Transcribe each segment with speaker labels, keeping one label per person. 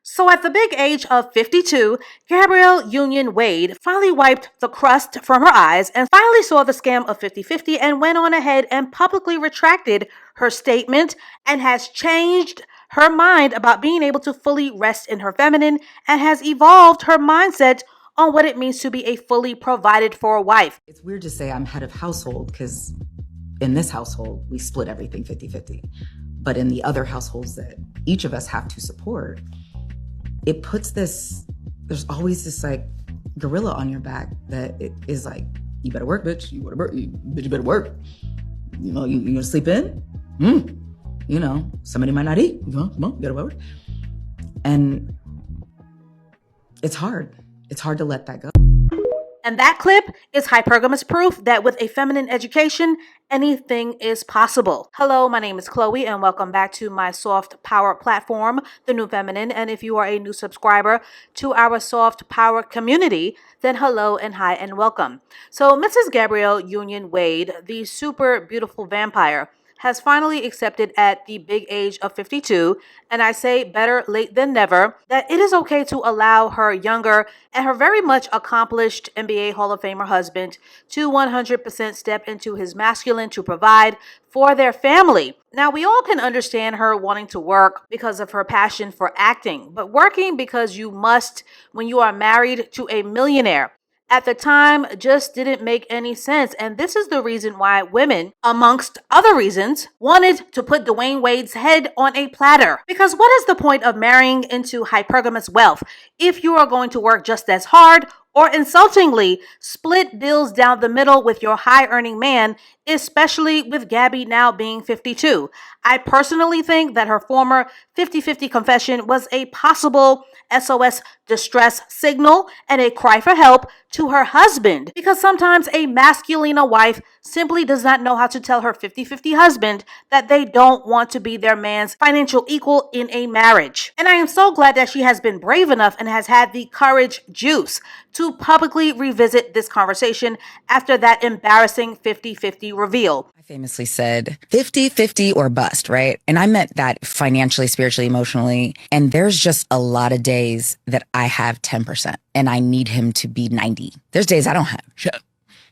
Speaker 1: So at the big age of 52, Gabrielle Union Wade finally wiped the crust from her eyes and finally saw the scam of 50-50 and went on ahead and publicly retracted her statement and has changed her mind about being able to fully rest in her feminine and has evolved her mindset on what it means to be a fully provided for wife.
Speaker 2: It's weird to say I'm head of household because in this household, we split everything 50-50. But in the other households that each of us have to support, it puts there's always this like gorilla on your back that it is like, you better work, bitch. You better work. Bitch, you better work. You know, you gonna sleep in? You know, somebody might not eat. Come on, you gotta work. And it's hard. It's hard to let that go.
Speaker 1: And that clip is hypergamous proof that with a feminine education, anything is possible. Hello, my name is Chloe and welcome back to my soft power platform, The New Feminine. And if you are a new subscriber to our soft power community, then hello and hi and welcome. So Mrs. Gabrielle Union Wade, the super beautiful vampire, has finally accepted at the big age of 52, and I say better late than never, that it is okay to allow her younger and her very much accomplished NBA Hall of Famer husband to 100% step into his masculine to provide for their family. Now, we all can understand her wanting to work because of her passion for acting, but working because you must when you are married to a millionaire at the time just didn't make any sense. And this is the reason why women, amongst other reasons, wanted to put Dwayne Wade's head on a platter. Because what is the point of marrying into hypergamous wealth if you are going to work just as hard or insultingly split bills down the middle with your high-earning man, especially with Gabby now being 52? I personally think that her former 50-50 confession was a possible SOS distress signal and a cry for help to her husband, because sometimes a masculina wife simply does not know how to tell her 50-50 husband that they don't want to be their man's financial equal in a marriage. And I am so glad that she has been brave enough and has had the courage juice to publicly revisit this conversation after that embarrassing 50-50 reveal.
Speaker 2: I famously said 50-50 or bust, right? And I meant that financially, spiritually, emotionally. And there's just a lot of days that I have 10% and I need him to be 90. There's days I don't have shit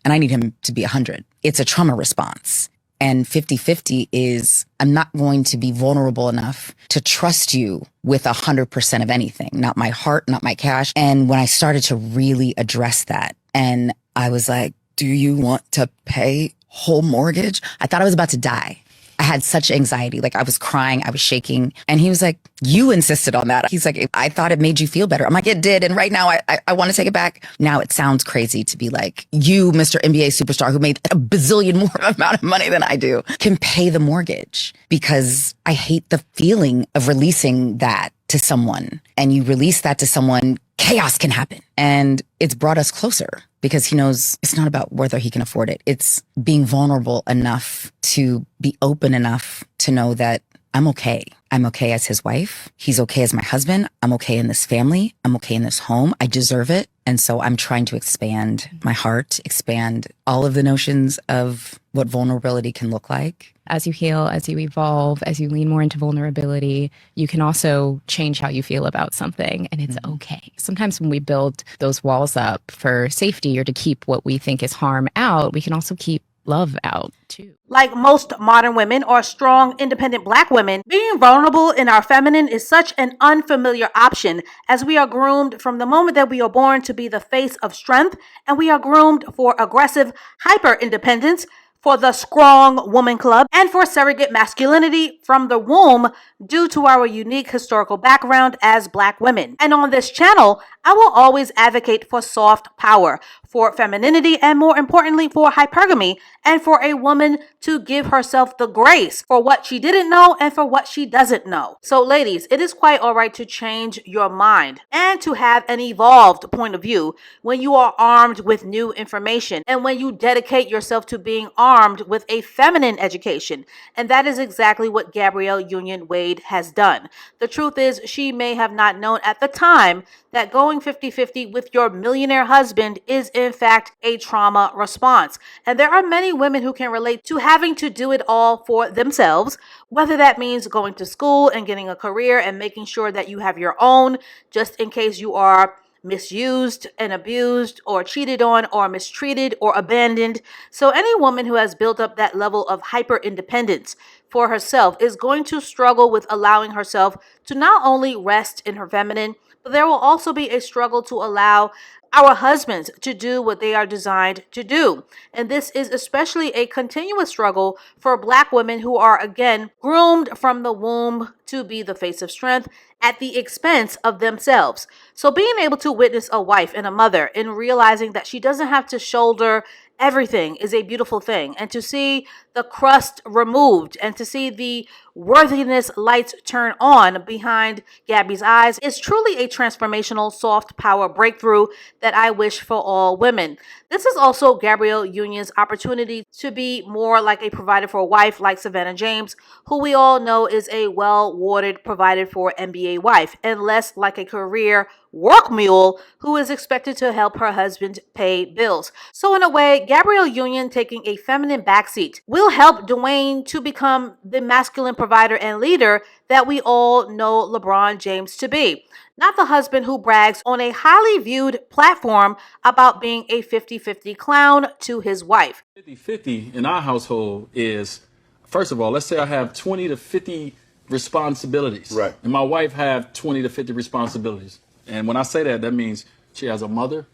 Speaker 2: and I need him to be 100. It's a trauma response. And 50-50 is, I'm not going to be vulnerable enough to trust you with 100% of anything, not my heart, not my cash. And when I started to really address that, and I was like, do you want to pay whole mortgage? I thought I was about to die. I had such anxiety. Like I was crying, I was shaking. And he was like, you insisted on that. He's like, I thought it made you feel better. I'm like, it did. And right now I want to take it back. Now it sounds crazy to be like, you, Mr. NBA superstar who made a bazillion more amount of money than I do, can pay the mortgage, because I hate the feeling of releasing that to someone. And you release that to someone, chaos can happen. And it's brought us closer because he knows it's not about whether he can afford it. It's being vulnerable enough to be open enough to know that I'm okay. I'm okay as his wife. He's okay as my husband. I'm okay in this family. I'm okay in this home. I deserve it. And so I'm trying to expand my heart, expand all of the notions of what vulnerability can look like.
Speaker 3: As you heal, as you evolve, as you lean more into vulnerability, you can also change how you feel about something, and it's okay. Sometimes when we build those walls up for safety or to keep what we think is harm out, we can also keep love out too.
Speaker 1: Like most modern women or strong, independent Black women, being vulnerable in our feminine is such an unfamiliar option, as we are groomed from the moment that we are born to be the face of strength, and we are groomed for aggressive hyper-independence, for the strong woman club, and for surrogate masculinity from the womb due to our unique historical background as Black women. And on this channel, I will always advocate for soft power, for femininity, and more importantly, for hypergamy, and for a woman to give herself the grace for what she didn't know and for what she doesn't know. So ladies, it is quite all right to change your mind and to have an evolved point of view when you are armed with new information and when you dedicate yourself to being armed with a feminine education. And that is exactly what Gabrielle Union Wade has done. The truth is, she may have not known at the time that going 50-50 with your millionaire husband is in fact a trauma response. And there are many women who can relate to having to do it all for themselves, whether that means going to school and getting a career and making sure that you have your own, just in case you are misused and abused or cheated on or mistreated or abandoned. So any woman who has built up that level of hyper independence for herself is going to struggle with allowing herself to not only rest in her feminine, but there will also be a struggle to allow our husbands to do what they are designed to do. And this is especially a continuous struggle for Black women who are, again, groomed from the womb to be the face of strength at the expense of themselves. So being able to witness a wife and a mother in realizing that she doesn't have to shoulder everything is a beautiful thing. And to see the crust removed and to see the worthiness lights turn on behind Gabby's eyes is truly a transformational soft power breakthrough that I wish for all women. This is also Gabrielle Union's opportunity to be more like a provider for a wife like Savannah James, who we all know is a well-warded, provided for NBA wife, and less like a career work mule who is expected to help her husband pay bills. So in a way, Gabrielle Union taking a feminine backseat will help Dwayne to become the masculine provider and leader that we all know LeBron James to be. Not the husband who brags on a highly viewed platform about being a 50-50 clown to his wife.
Speaker 4: 50-50 in our household is, first of all, let's say I have 20 to 50 responsibilities.
Speaker 5: Right.
Speaker 4: And my wife have 20 to 50 responsibilities. And when I say that, that means she has a mother,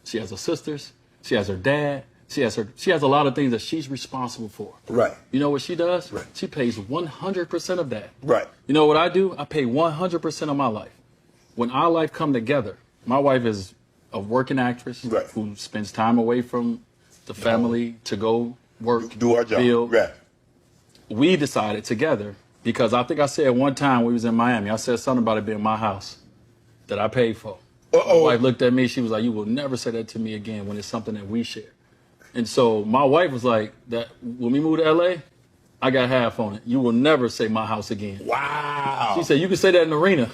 Speaker 4: she has her sisters, she has her dad, she has a lot of things that she's responsible for.
Speaker 5: Right.
Speaker 4: You know what she does?
Speaker 5: Right.
Speaker 4: She pays 100% of that.
Speaker 5: Right.
Speaker 4: You know what I do? I pay 100% of my life. When our life come together, my wife is a working actress
Speaker 5: Right.
Speaker 4: who spends time away from the family to go work,
Speaker 5: Do our job.
Speaker 4: build.
Speaker 5: Right.
Speaker 4: We decided together, because I think I said one time we was in Miami, I said something about it being my house that I paid for.
Speaker 5: Uh-oh.
Speaker 4: My wife looked at me, she was like, you will never say that to me again when it's something that we share. And so my wife was like, that when we moved to LA, I got half on it. You will never say my house again.
Speaker 5: Wow.
Speaker 4: She said, you can say that in the arena.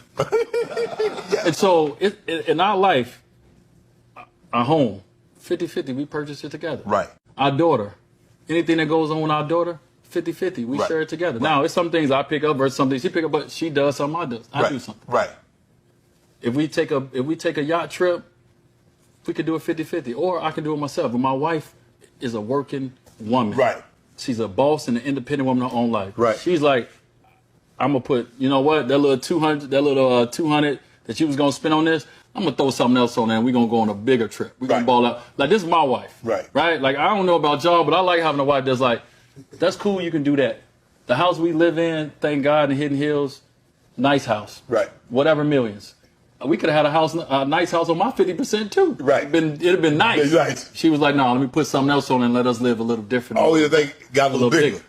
Speaker 4: And so in our life, our home, 50-50, we purchased it together.
Speaker 5: Right.
Speaker 4: Our daughter, anything that goes on with our daughter, 50-50, we
Speaker 5: Right.
Speaker 4: share it together.
Speaker 5: Right.
Speaker 4: Now, it's some things I pick up versus some things she pick up, but she does something, I do something.
Speaker 5: Right.
Speaker 4: If we take a yacht trip, we could do it 50-50, or I can do it myself. But my wife is a working woman.
Speaker 5: Right.
Speaker 4: She's a boss and an independent woman in her own life.
Speaker 5: Right.
Speaker 4: She's like, I'm gonna put, you know what, that little 200 that you was gonna spend on this, I'm gonna throw something else on there and we're gonna go on a bigger trip. We're gonna
Speaker 5: Right.
Speaker 4: ball out. Like, this is my wife.
Speaker 5: Right.
Speaker 4: Right? Like, I don't know about y'all, but I like having a wife that's like, that's cool, you can do that. The house we live in, thank God, in Hidden Hills, nice house.
Speaker 5: Right.
Speaker 4: Whatever millions. We could have had a nice house on my 50% too.
Speaker 5: Right.
Speaker 4: It'd have been nice.
Speaker 5: Right.
Speaker 4: She was like, no, let me put something else on and let us live a little different.
Speaker 5: Oh, yeah, they got a little bigger.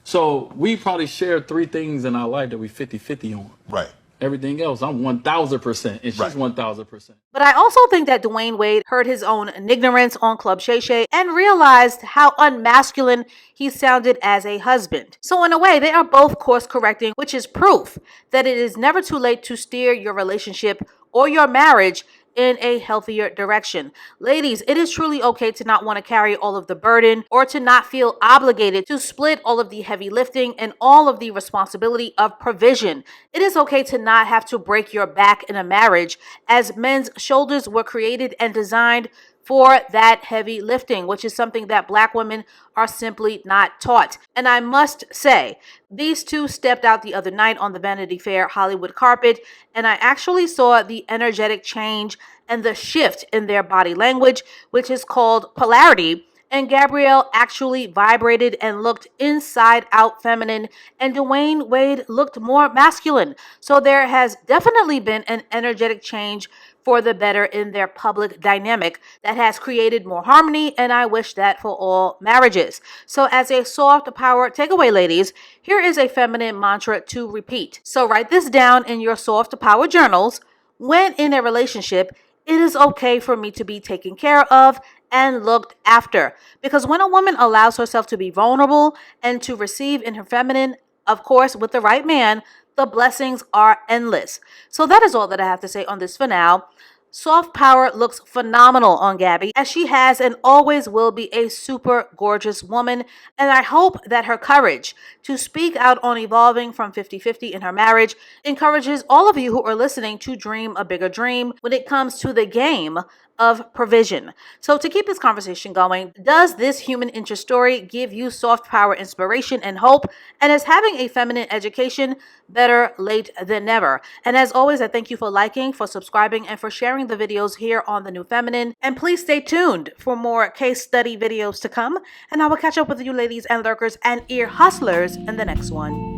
Speaker 4: So we probably share 3 things in our life that we 50-50 on.
Speaker 5: Right.
Speaker 4: Everything else, I'm 1,000%, and she's
Speaker 5: Right.
Speaker 4: 1,000%.
Speaker 1: But I also think that Dwayne Wade heard his own ignorance on Club Shay Shay and realized how unmasculine he sounded as a husband. So in a way, they are both course correcting, which is proof that it is never too late to steer your relationship or your marriage in a healthier direction. Ladies, it is truly okay to not want to carry all of the burden or to not feel obligated to split all of the heavy lifting and all of the responsibility of provision. It is okay to not have to break your back in a marriage, as men's shoulders were created and designed for that heavy lifting, which is something that Black women are simply not taught. And I must say, these two stepped out the other night on the Vanity Fair Hollywood carpet, and I actually saw the energetic change and the shift in their body language, which is called polarity. And Gabrielle actually vibrated and looked inside out feminine, and Dwayne Wade looked more masculine. So there has definitely been an energetic change for the better in their public dynamic that has created more harmony, and I wish that for all marriages. So as a soft power takeaway, ladies, here is a feminine mantra to repeat. So write this down in your soft power journals. When in a relationship, it is okay for me to be taken care of and looked after. Because when a woman allows herself to be vulnerable and to receive in her feminine, of course, with the right man, the blessings are endless. So that is all that I have to say on this for now. Soft power looks phenomenal on Gabby, as she has and always will be a super gorgeous woman, and I hope that her courage to speak out on evolving from 50-50 in her marriage encourages all of you who are listening to dream a bigger dream when it comes to the game of provision. So to keep this conversation going, does this human interest story give you soft power inspiration and hope? And is having a feminine education better late than never? And as always, I thank you for liking, for subscribing, and for sharing the videos here on The New Feminine. And please stay tuned for more case study videos to come. And I will catch up with you ladies and lurkers and ear hustlers in the next one.